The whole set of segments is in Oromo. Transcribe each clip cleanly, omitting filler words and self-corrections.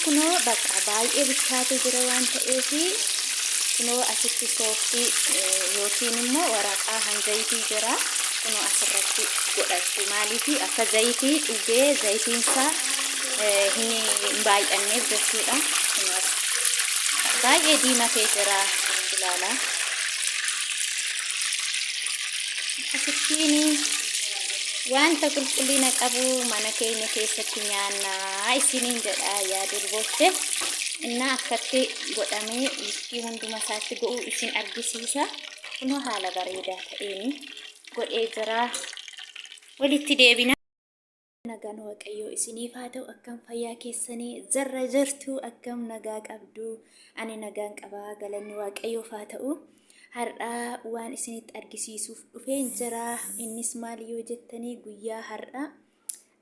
kunoo bakka baay'ee bichaatu jira waan ta'eefi kunoo asitti sooftii yookiin immoo waraqaa hanzayitii jira. Kunoo asirratti godhachuu maaliifi akka zayitii dhugee zayitiinsaa hin baay'anneef jechuudha. Kunoo baay'ee diimatee jira ilaala. Asittiin wanta qulqullina qabu mana keenya keessatti nyaannaa isiniin jedha yaa durboofte. Inna akkatti godhamee wiskii hunduma isaatti go'uu isin argisiisa. Kunoo haala bareedaa ta'een godhee jira. Walitti deebina. Nagaan Waaqayyoo isiniif haa ta'u. Akkam fayyaa keessanii zarra jirtu, akkam nagaa qabdu. Ani nagaan qabaa, galanni Waaqayyoof haa ta'u. Har'a waan isinitti argisiisuuf dhufeen jira. Innis maal yoo jettanii guyyaa har'a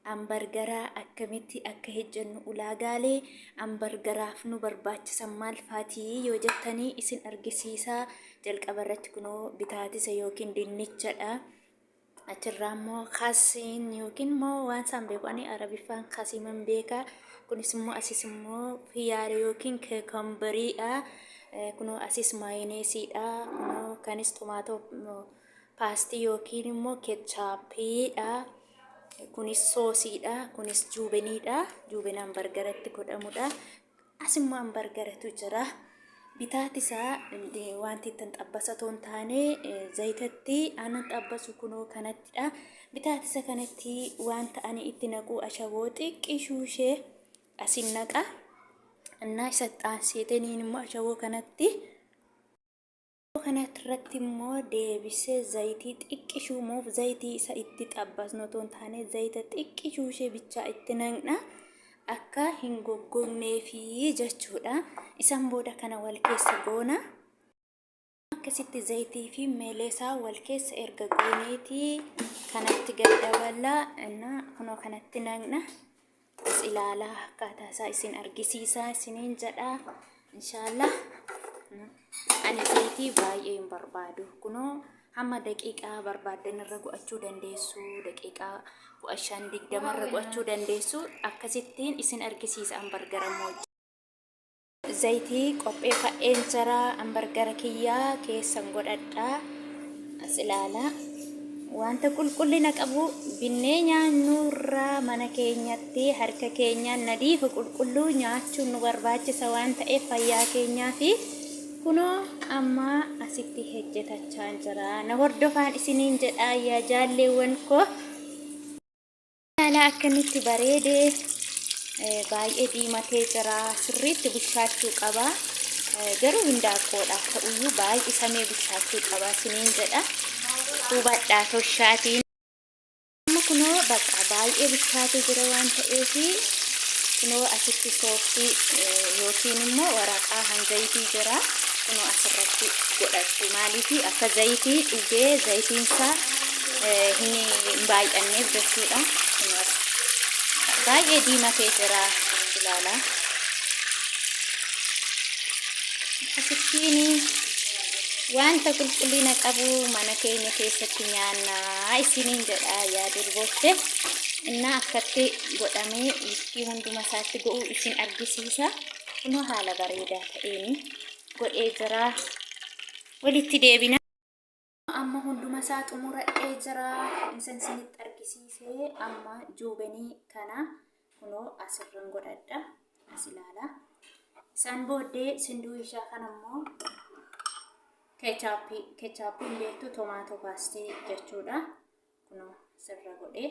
hambargaraa akkamitti akka hojjennu ulaagaalee hambargaraaf nu barbaachisan maal faatii yoo jettanii isin argisiisa. Jalqaba irratti kunoo bitaatisa yookiin dinnichadha. Achirraa immoo khasiin yookiin immoo waan isaan beeku ani arabiffaan khasiiman beeka. Kunis immoo asis immoo xiyyaara yookiin keekombariidha. Kunoo asis maayoneesiidha. Kunoo kanis tomaatoo paastii yookiin immoo keechaapiidha. Kunis soosiidha. Kunis juubeniidha. Juubena hambargaratti godhamudha. As immoo hambargaratu jira. Bitaatisaa wanti ittiin xabbasatoo hin taane zayitatti aanan xabbasu kunoo kanattidha. Bitaatisa kanatti wanta ani itti naqu ashaboo xiqqishuushee asin naqa. Innaa isa xaanseetaniin immoo ashaboo kanatti irratti immoo deebisee zayitii xiqqishuumuuf zayitii isa itti xabbasnu otoo hin taane zayita xiqqishuushee bichaa itti naqna. Akka hin goggogneefi jechuudha. Isan booda kana wal keessa goona. Akkasitti zayitii fi meeleesaa wal keessa erga gooneetii kanatti gaddaballaa inna kunoo kanatti naqna. As ilaalaa akkaataa isaa isin argisiisaa isiniin jedha. Inshaallah. Ani zayitii baay'ee hin barbaadu. Kunoo hamma daqiiqaa barbaadan irra go'achuu dandeessu. Daqiiqaa 15-20 irra go'achuu dandeessu. Akkasittiin isin argisiisa hambargara mooja. Zayitii qopheeffadheen jira. Hambargara kiyyaa keessan godhadhaa. As ilaalaa. Wanta qulqullina qabu binnee nyaannurraa mana keenyatti harka keenyaan nadiifa qulqulluu nyaachuun nu barbaachisa waan ta'eef fayyaa keenyaafi kunoo amma asitti hojjetachaa jira. Na hordofaan isiniin jedha yaa jaalleewwan koo. Haala akkanitti bareedee baay'ee diimatee jira. Sirriitti bushaachuu qaba. Garuu hindaaqqoodha ta'uyyuu baay'ee samee bushaachuu qaba isiniin jedha. Hubadhaa toshaatiin. Amma kunoo bakka baay'ee bushaatu jira waan ta'eefi kunoo asitti sooftii yookiin immoo waraqaa hanzayitii jira. Kunoo asirratti godhachuu maaliifi akka zayitii dhugee zayitiinsaa hin baay'anneef jechuudha. Kunoo baay'ee diimatee jira ilaala. Asittiin wanta qulqullina qabu mana keenya keessatti nyaannaa isiniin jedha yaa durboofte. Inna akkatti godhamee wiskii hunduma isaatti go'uu isin argisiisa. Kunoo haala bareedaa ta'een godhee jira. Walitti deebina. Amma hunduma isaa xumuradhee jira. Isin isinitti argisiisee amma juubenii kana kunoo asirran godhadha. As ilaala. Isaan booddee sinduu ishaa kanammoo keechaapiin beektu tomaatoo paastii jechuudha. Kunoo sirra godhee.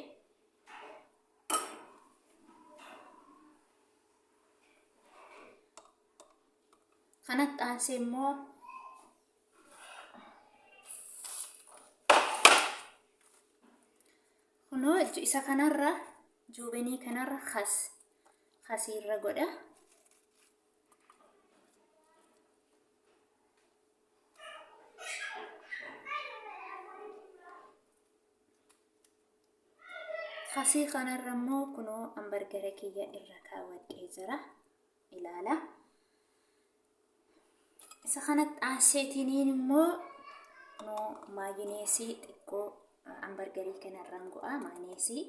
Kanatti aansee immoo kunoo isa kanarra juubenii kanarra khasiirra godha. Khasii kanarra immoo kunoo hambargara kiyya irra kaawwadhee jira. Ilaala. Isa kanatti aanseetiniin immoo kunoo maayoneesii xiqqoo hambargarii kanarraan go'a. Maayoneesii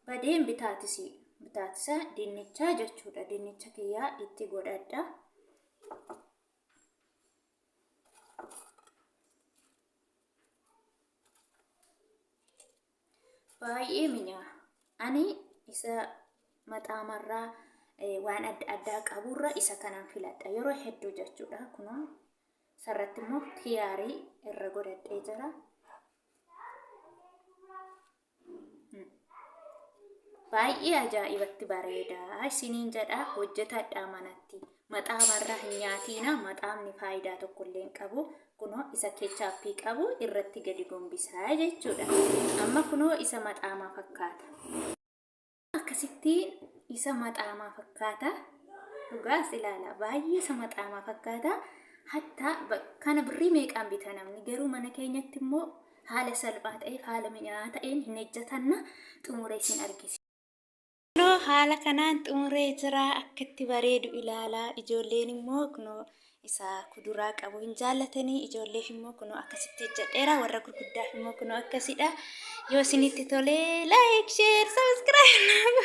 badeen bitaatisa dinnichaa jechuudha. Dinnicha kiyyaa itti godhadha. Baay'ee mi'aa. Ani isa maxaamarraa waan adda addaa qaburra isa kanaan filadha yeroo hedduu jechuudha. Kunoo sarratti immoo xiyaarii irra godhadhee jira. Baay'ee ajaa'ibatti bareeda. Isiniin jedha hojjetadhaa manatti. Maxaamarraa hin nyaatiina. Maxaamni faayidaa tokko illee hin qabu. Kunoo isa keechaappii qabu irratti gadi gombisaa jechuudha. Amma kunoo isa maxaamaa fakkaata. Akkasittiin isa maxaamaa fakkaata. Dhugaas ilaala. Baay'ee isa maxaamaa fakkaata. Hatta kana birrii meeqaan bita namni? Garuu mana keenyatti immoo haala salphaa ta'eef haala mi'aa ta'een hin hojjetanna. Xumuree isin argisiisa. Kunoo haala kanaan xumuree jira. Akkatti bareedu ilaalaa. Ijoolleen immoo kunoo isa kuduraa qabu hin jaallatanii. Ijoolleef immoo kunoo akkasitti hojjedheera. Warra gurguddaaf immoo kunoo akkasidha. Yoo isinitti tolee like, share, subscribe.